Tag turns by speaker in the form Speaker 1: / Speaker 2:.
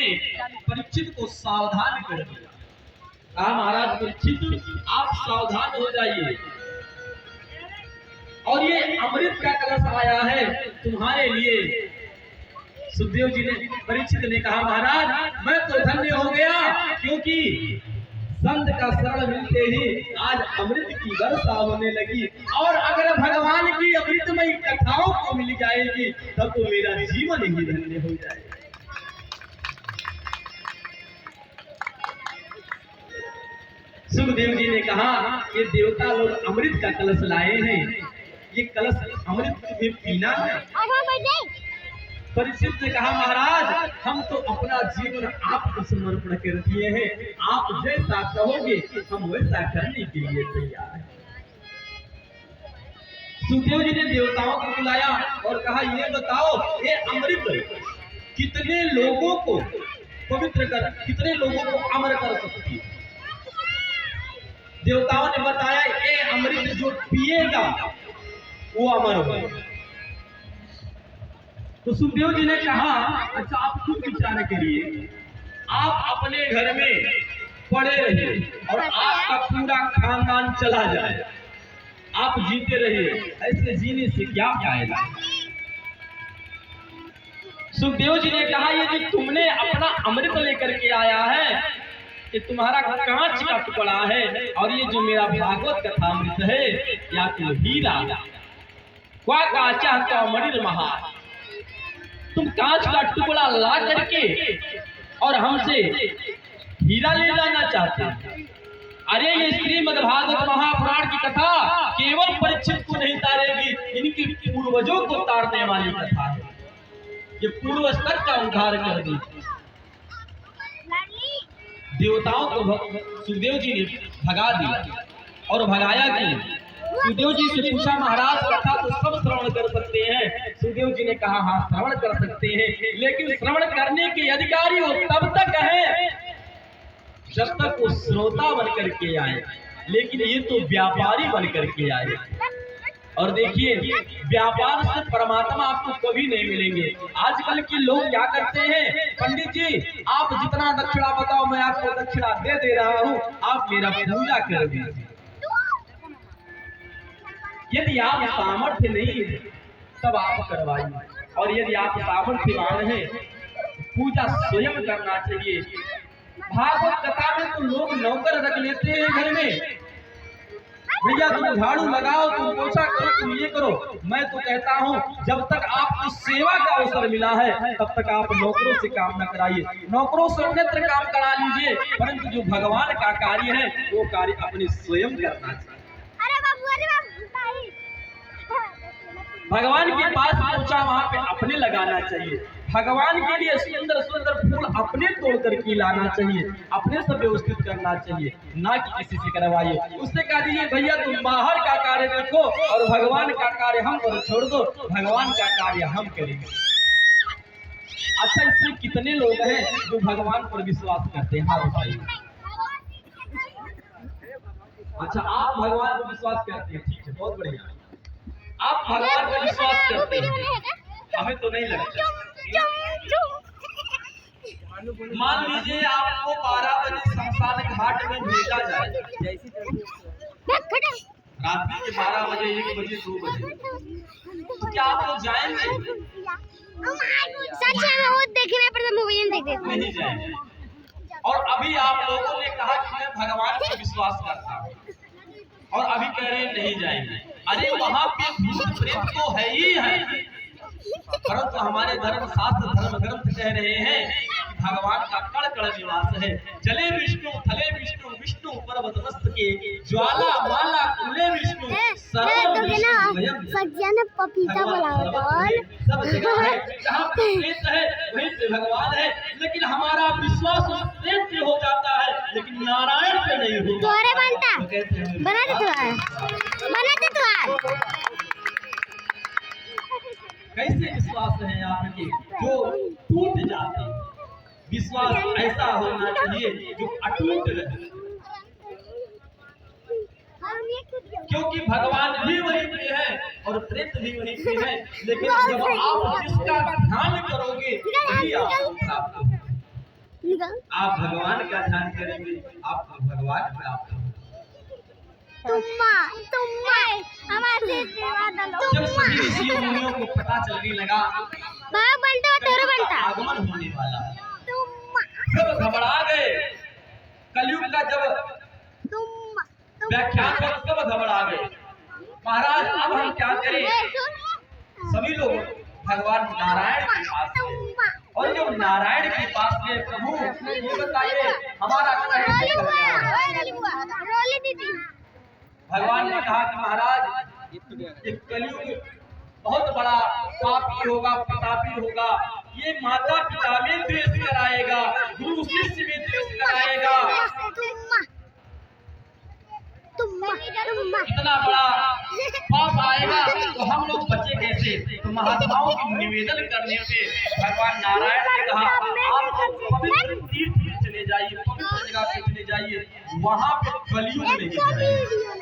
Speaker 1: ने परीक्षित को सावधान कर दिया। कहा महाराज परीक्षित आप सावधान हो जाइए, और ये अमृत का कलश आया है तुम्हारे लिए। सुखदेव जी ने परीक्षित ने कहा महाराज मैं तो धन्य हो गया, क्योंकि संत का शरण मिलते ही आज अमृत की वर्षा होने लगी, और अगर भगवान की अमृतमयी कथाओं को मिल जाएगी तब तो मेरा जीवन ही धन्य हो जाएगा। सुखदेव जी ने कहा ये देवता लोग अमृत का कलश लाए हैं, ये कलश अमृत भी पीना है। परीक्षित ने कहा महाराज हम तो अपना जीवन आपको समर्पण कर दिए हैं, आप जैसा कहोगे हम वैसा करने के लिए तैयार हैं। सुखदेव जी ने देवताओं को बुलाया और कहा ये बताओ ये अमृत कितने लोगों को पवित्र कर, कितने लोगों को अमर कर सकती है। देवताओं ने बताया ये अमृत जो पिएगा वो अमर होगा। तो सुखदेव जी ने कहा अच्छा आप खुद विचार करिए, आप अपने घर में पड़े रहिए और आपका पूरा खानदान चला जाए, आप जीते रहिए, ऐसे जीने से क्या फायदा। सुखदेव जी ने कहा ये जो तुमने अपना अमृत लेकर के आया है ये तुम्हारा कांच का टुकड़ा है, और ये जो मेरा भागवत कथा अमृत है या तो हीरा क्वा काचा का मणिर महा, तुम कांच का टुकड़ा ला करके और हमसे हीरा ले जाना चाहते हैं। अरे ये श्रीमद्भागवत महापुराण की कथा केवल परीक्षित को नहीं तारेगी, इनके पूर्वजों को तारने वाली कथा है, ये पूर्व स्तर का उद्धार कर दी। देवताओं को सुखदेव जी ने भगा दिया, और भगाया कि सुखदेव जी से पूछा महाराज कथा तो सब श्रवण कर सकते हैं। सुखदेव जी ने कहा हाँ श्रवण कर सकते हैं, लेकिन श्रवण करने के अधिकारी वो तब तक है जब तक वो श्रोता बन करके आए, लेकिन ये तो व्यापारी बन करके आए। और देखिए व्यापार से परमात्मा आपको कभी नहीं मिलेंगे। आजकल के लोग क्या करते हैं, पंडित जी आप जितना दक्षिणा बताओ मैं आपको दक्षिणा दे रहा हूँ, आप मेरा पूजा कर दीजिए। यदि आप सामर्थ्य नहीं है तब आप करवाइए, और यदि आप सामर्थ्यवान हैं पूजा स्वयं करना चाहिए। भागवत कथा में तो लोग नौकर रख लेते हैं घर में, भैया तुम झाड़ू लगाओ, तुम पोछा करो, तुम ये करो। मैं तो कहता हूँ जब तक आपको सेवा का अवसर मिला है तब तक आप नौकरों से काम न कराइए, नौकरों से अन्यत्र काम करा लीजिए, परंतु जो भगवान का कार्य है वो कार्य अपने स्वयं करना चाहिए। भगवान के पास पहुंचा वहां पे अपने लगाना चाहिए, भगवान के लिए सुंदर सुंदर फूल अपने तोड़ करके लाना चाहिए, अपने से व्यवस्थित करना चाहिए, ना कि किसी से करवाइए। उससे कह दीजिए भैया तुम बाहर का कार्य देखो और भगवान का कार्य हम पर छोड़ दो, भगवान का कार्य हम करेंगे। अच्छा इसमें कितने लोग हैं जो भगवान पर विश्वास करते हैं? हाँ बताइए। अच्छा आप भगवान पर विश्वास करते हैं, ठीक है बहुत बढ़िया, आप भगवान पर विश्वास करते हैं, हमें तो नहीं लगता। मान लीजिए आपको 12 बजे शमशान घाट में भेजा जाए, रात के 12 बजे 1 बजे 2 बजे, तो क्या आप लोग जाएंगे? नहीं जाएंगे। और अभी आप लोगों ने कहा कि मैं भगवान पर विश्वास करता हूँ, और अभी कह रहे हैं नहीं जाएंगे। अरे वहाँ पे भूत प्रेत तो है ही है, परंतु हमारे धर्म शास्त्र धर्म ग्रंथ कह रहे हैं भगवान का कण कण निवास है। जले विष्णु थले विष्णु विष्णु पर्वत मस्तके ज्वाला माला कुले विष्णु सर्व विष्णु
Speaker 2: पपीता
Speaker 1: सब जगह है, जहाँ प्रेत है वहीं पे भगवान है। लेकिन हमारा विश्वास उस प्रेत पे हो जाता है, लेकिन नारायण पे नहीं होता। कैसे विश्वास है आपके जो टूट जाते हैं? विश्वास ऐसा होना चाहिए जो अटूट रहे, क्योंकि भगवान भी वहीं पे है और प्रेत भी वहीं पे है। लेकिन जब आप जिसका ध्यान करोगे वही आपको प्राप्त होगा। आप भगवान का ध्यान करेंगे, आपको भगवान प्राप्त होगा। जब सभी ऋषियों मुनियों को पता चलने लगा आगमन होने वाला, सब घबरा गए। कलयुग का जब व्याख्यान पर सब घबरा गए। महाराज अब हम क्या करें? सभी लोग भगवान नारायण के पास गए, और जब नारायण के पास गए, प्रभु ये बताइए हमारा भगवान ने कहा कि महाराज एक कलयुग बहुत बड़ा पापी होगा, प्रतापी होगा। ये माता पिता में द्वेष कराएगा, गुरु शिष्य में द्वेष कराएगा। इतना बड़ा पाप आएगा तो हम लोग बचे कैसे? तो महात्माओं की निवेदन करने पे भगवान नारायण ने कहा आप पवित्र तीर्थ पे चले जाइए, पवित्र जगह पे चले जाइए, वहाँ पे कलयुग नहीं जाइए।